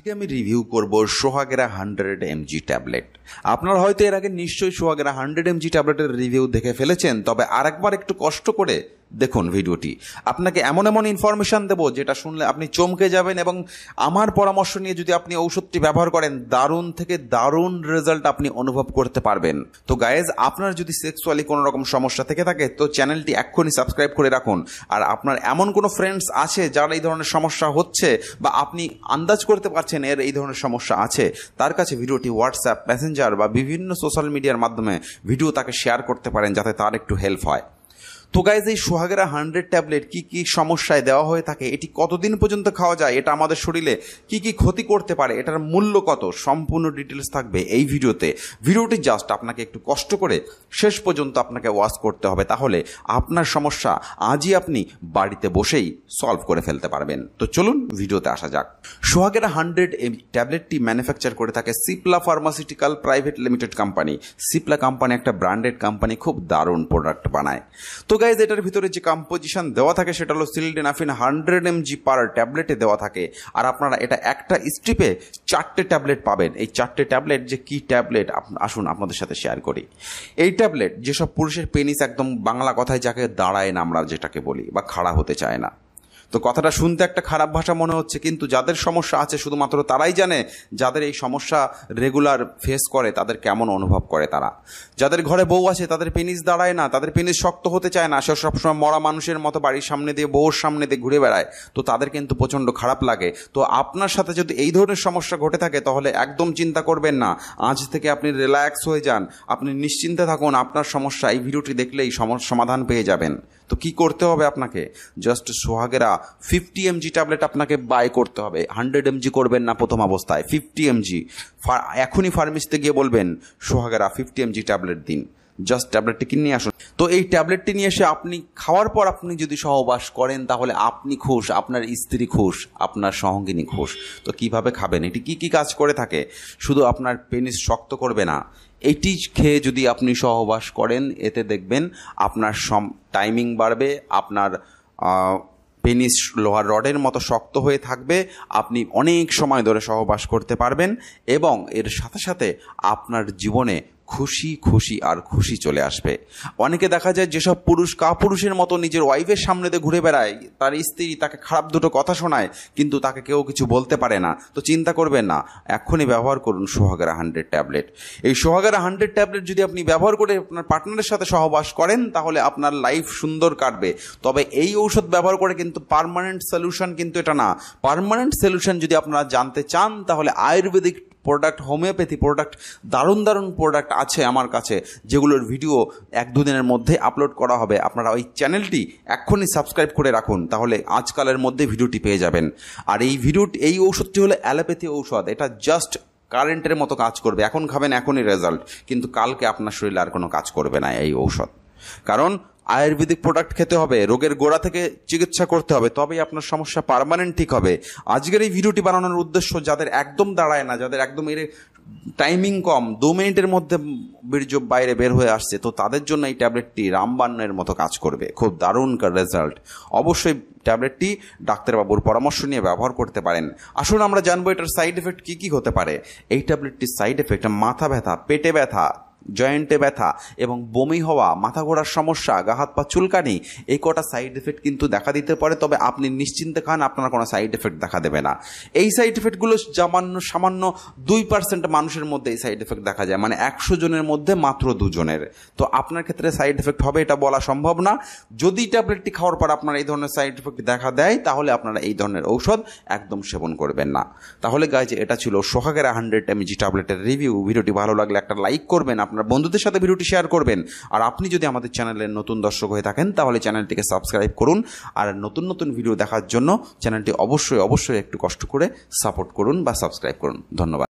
আজকে আমি রিভিউ করব সোহাগেরা 100 mg ট্যাবলেট। আপনারা হয়তো এর আগে নিশ্চয়ই সোহাগেরা 100 mg ট্যাবলেটের রিভিউ দেখে ফেলেছেন, তবে আরেকবার একটু কষ্ট করে দেখুন ভিডিওটি। আপনাকে এমন এমন ইনফরমেশন দেবো যেটা শুনলে আপনি চমকে যাবেন, এবং আমার পরামর্শ নিয়ে যদি আপনি ঔষধটি ব্যবহার করেন দারুণ থেকে দারুণ রেজাল্ট আপনি অনুভব করতে পারবেন। তো গাইজ, আপনার যদি সেক্সুয়ালি কোনো রকম সমস্যা থেকে থাকে তো চ্যানেলটি এক্ষুনি সাবস্ক্রাইব করে রাখুন। আর আপনার এমন কোনো ফ্রেন্ডস আছে যার এই ধরনের সমস্যা হচ্ছে বা আপনি আন্দাজ করতে পারছেন এর এই ধরনের সমস্যা আছে, তার কাছে ভিডিওটি হোয়াটসঅ্যাপ, মেসেঞ্জার বা বিভিন্ন সোশ্যাল মিডিয়ার মাধ্যমে ভিডিও তাকে শেয়ার করতে পারেন যাতে তার একটু হেল্প হয়। তো গাইজ, এই সোহাগেরা 100 ট্যাবলেট কি কি সমস্যায় দেওয়া হয়ে থাকে, এটি কতদিন পর্যন্ত খাওয়া যায়, এটা আমাদের শরীরে কি কি ক্ষতি করতে পারে, এটার মূল্য কত, সম্পূর্ণ ডিটেলস থাকবে এই ভিডিওতে। ভিডিওটি জাস্ট আপনাকে একটু কষ্ট করে শেষ পর্যন্ত আপনাকে ওয়াচ করতে হবে, তাহলে আপনার সমস্যা আজই আপনি বাড়িতে বসেই সলভ করে ফেলতে পারবেন। তো চলুন ভিডিওতে আসা যাক। সোহাগেরা 100 ট্যাবলেটটি ম্যানুফ্যাকচার করে থাকে Cipla pharmaceutical private limited company. Cipla company একটা ব্র্যান্ডেড কোম্পানি, খুব দারুণ প্রোডাক্ট বানায়। তো গাইজ, এটার ভিতরে যে কম্পোজিশন দেওয়া থাকে সেটা হলো সিলডেনাফিন 100 mg পার ট্যাবলেটে দেওয়া থাকে। আর আপনারা এটা একটা স্ট্রিপে 4টে ট্যাবলেট পাবেন। এই 4টে ট্যাবলেট যে কি ট্যাবলেট আসুন আপনাদের সাথে শেয়ার করি। এই ট্যাবলেট যেসব পুরুষের পেনিস একদম বাংলা কথায় যাকে দাঁড়ায় না আমরা যেটাকে বলি, বা খাড়া হতে চায় না, তো কথাটা শুনতে একটা খারাপ ভাষা মনে হচ্ছে, কিন্তু যাদের সমস্যা আছে শুধুমাত্র তারাই জানে, যাদের এই সমস্যা রেগুলার ফেস করে তাদের কেমন অনুভব করে তারা। যাদের ঘরে বউ আছে তাদের পেনিস দাঁড়ায় না, তাদের পেনিস শক্ত হতে চায় না, সে সবসময় মরা মানুষের মতো বাড়ির সামনে দিয়ে বউর সামনে দিয়ে ঘুরে বেড়ায়, তো তাদের কিন্তু প্রচণ্ড খারাপ লাগে। তো আপনার সাথে যদি এই ধরনের সমস্যা ঘটে থাকে তাহলে একদম চিন্তা করবেন না, আজ থেকে আপনি রিল্যাক্স হয়ে যান, আপনি নিশ্চিন্তে থাকুন। আপনার সমস্যা এই ভিডিওটি দেখলেই সমাধান পেয়ে যাবেন। তো কি করতে হবে আপনাকে? জাস্ট সোহাগেরা 50 mg ট্যাবলেট আপনাকে বাই করতে হবে। 100 mg করবেন না প্রথম অবস্থায়, 50 mg। এখনই ফার্মেসিতে গিয়ে বলবেন সোহাগেরা 50 mg ট্যাবলেট দিন, জাস্ট ট্যাবলেটটি কিনে নিয়ে আসুন। তো এই ট্যাবলেটটি নিয়ে এসে আপনি খাওয়ার পর আপনি যদি সহবাস করেন তাহলে আপনি খুশ, আপনার স্ত্রী খুশ, আপনার সহঙ্গিনী খুশ। তো কিভাবে খাবেন, এটি কি কি কাজ করে থাকে? শুধু আপনার পেনিস শক্ত করবে না, এটি খেয়ে যদি আপনি সহবাস করেন এতে দেখবেন আপনার টাইমিং বাড়বে, আপনার পেনিস লোহার রডের মতো শক্ত হয়ে থাকবে, আপনি অনেক সময় ধরে সহবাস করতে পারবেন, এবং এর সাথে সাথে আপনার জীবনে খুশি খুশি আর খুশি চলে আসবে। অনেকে দেখা যায় যেসব পুরুষ কাপুরুষের মতো নিজের ওয়াইফের সামনে দিয়ে ঘুরে বেড়ায়, তার স্ত্রী তাকে খারাপ দুটো কথা শোনায় কিন্তু তাকে কেউ কিছু বলতে পারে না, তো চিন্তা করবেন না, এক্ষুনি ব্যবহার করুন সোহাগেরা 100 ট্যাবলেট। এই সোহাগেরা 100 ট্যাবলেট যদি আপনি ব্যবহার করে আপনার পার্টনারের সাথে সহবাস করেন তাহলে আপনার লাইফ সুন্দর কাটবে। তবে এই ঔষধ ব্যবহার করে কিন্তু পার্মানেন্ট সলিউশন কিন্তু এটা না। পার্মানেন্ট সলিউশন যদি আপনারা জানতে চান তাহলে আয়ুর্বেদিক প্রোডাক্ট, হোমিওপ্যাথি প্রোডাক্ট, দারুণ দারুণ প্রোডাক্ট আছে আমার কাছে, যেগুলোর ভিডিও 1-2 দিনের মধ্যে আপলোড করা হবে। আপনারা ওই চ্যানেলটি এক্ষুনি সাবস্ক্রাইব করে রাখুন, তাহলে আজকালের মধ্যে ভিডিওটি পেয়ে যাবেন। আর এই ঔষধটি হলো অ্যালোপ্যাথি ঔষধ, এটা জাস্ট কারেন্টের মতো কাজ করবে। এখন খাবেন এখনই রেজাল্ট, কিন্তু কালকে আপনার শরীরে আর কোনো কাজ করবে না এই ঔষধ। কারণ আয়ুর্বেদিক প্রোডাক্ট খেতে হবে, রোগের গোড়া থেকে চিকিৎসা করতে হবে, তবেই আপনার সমস্যা পার্মানেন্ট ঠিক হবে। আজকের এই ভিডিওটি বানানোর উদ্দেশ্য যাদের একদম দাঁড়ায় না, যাদের একদম এর টাইমিং কম, 2 মিনিটের মধ্যে বীর্য বাইরে বের হয়ে আসছে, তো তাদের জন্য এই ট্যাবলেটটি রামবাণের মতো কাজ করবে, খুব দারুণ রেজাল্ট। অবশ্যই ট্যাবলেটটি ডাক্তারবাবুর পরামর্শ নিয়ে ব্যবহার করতে পারেন। আসুন আমরা জানবো এটার সাইড এফেক্ট কী কী হতে পারে। এই ট্যাবলেটটির সাইড এফেক্ট মাথা ব্যথা, পেটে ব্যথা, জয়েন্টে ব্যথা এবং বমি হওয়া, মাথা ঘোরার সমস্যা, গা হাত পা চুলকানি, এই কটা সাইড এফেক্ট কিন্তু দেখা দিতে পারে। তবে আপনি নিশ্চিন্তে খান, আপনার কোনো সাইড এফেক্ট দেখা দেবে না। এই সাইড এফেক্টগুলো সামান্য 2% মানুষের মধ্যে এই সাইড এফেক্ট দেখা যায়, মানে 100 জনের মধ্যে মাত্র 2 জনের। তো আপনার ক্ষেত্রে সাইড এফেক্ট হবে এটা বলা সম্ভব না। যদি ট্যাবলেটটি খাওয়ার পর আপনার এই ধরনের সাইড এফেক্ট দেখা দেয় তাহলে আপনারা এই ধরনের ঔষধ একদম সেবন করবেন না। তাহলে গাইজ, এটা ছিল সোহাগেরা 100 mg ট্যাবলেটের রিভিউ। ভিডিওটি ভালো লাগলে একটা লাইক করবেন, আপনার বন্ধুদের সাথে ভিডিওটি শেয়ার করবেন। আর আপনি যদি আমাদের চ্যানেলের নতুন দর্শক হয়ে থাকেন তাহলে চ্যানেলটিকে সাবস্ক্রাইব করুন। আর নতুন নতুন ভিডিও দেখার জন্য চ্যানেলটি অবশ্যই একটু কষ্ট করে সাপোর্ট করুন বা সাবস্ক্রাইব করুন। ধন্যবাদ।